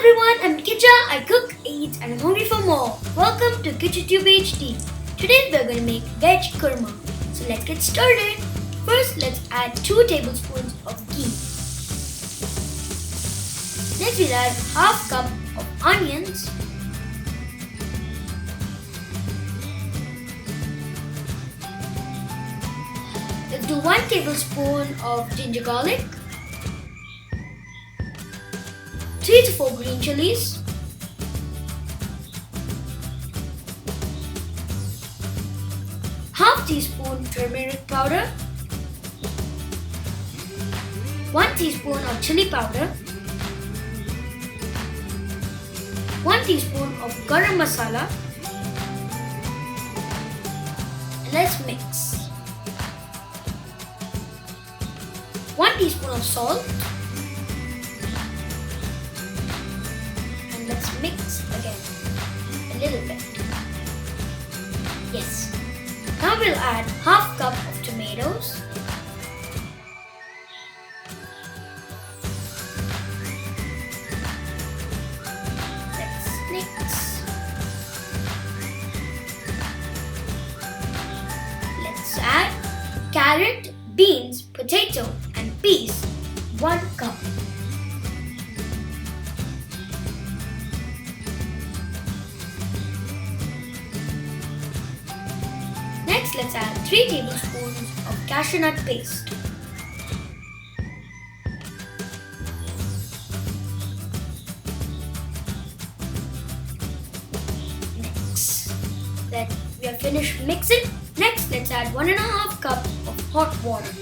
everyone, I'm Kicha. I cook, eat and I'm hungry for more. Welcome to KichaTube HD. Today we're going to make veg kurma. So let's get started. First, let's add 2 tablespoons of ghee. Next we'll add half cup of onions. Let's do 1 tablespoon of ginger garlic. 3 to 4 green chilies, half teaspoon turmeric powder, 1 teaspoon of chili powder, 1 teaspoon of garam masala, and let's mix. 1 teaspoon of salt. Let's mix again a little bit. Yes. Now we'll add half cup of tomatoes. Let's mix. Let's add carrot, beans, potato and peas, 1 cup. Next, let's add 3 tablespoons of cashew nut paste. Next, that we have finished mixing. Next, let's add 1.5 cup of hot water.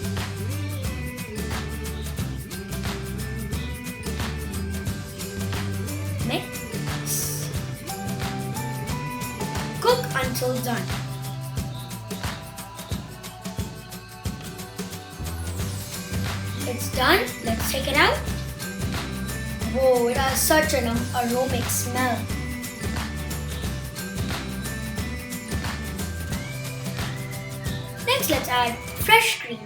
Mix. Cook until done. It's done. Let's take it out. Whoa, it has such an aromatic smell. Next, let's add fresh cream,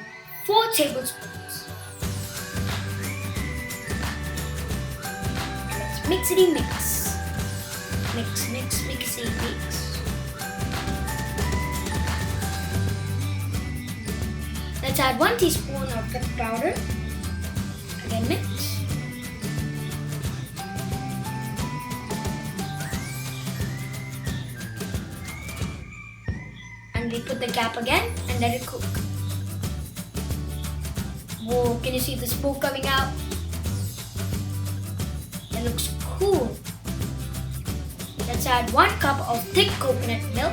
4 tablespoons. And let's mixity mix. Mix, mixity mix. Let's add 1 teaspoon of pepper powder. Again mix. And we put the cap again and let it cook. Whoa, can you see the smoke coming out? It looks cool. Let's add 1 cup of thick coconut milk.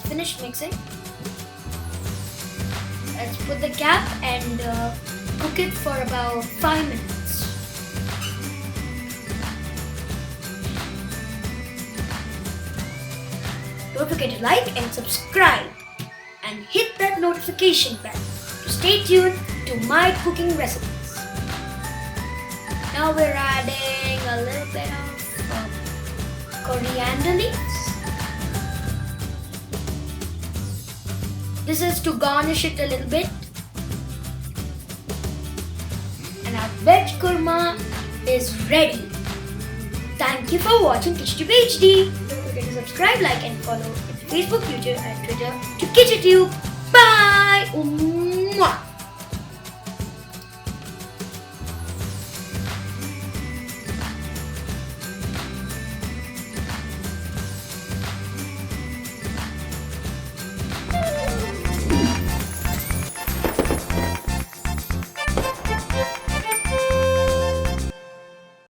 Finish mixing. Let's put the cap and cook it for about 5 minutes. Don't forget to like and subscribe and hit that notification bell to stay tuned to my cooking recipes. Now we're adding a little bit of coriander leaves. This is to garnish it a little bit. And our veg kurma is ready. Thank you for watching KichaTube HD. Don't forget to subscribe, like and follow Facebook, YouTube and Twitter to KichaTube. Bye!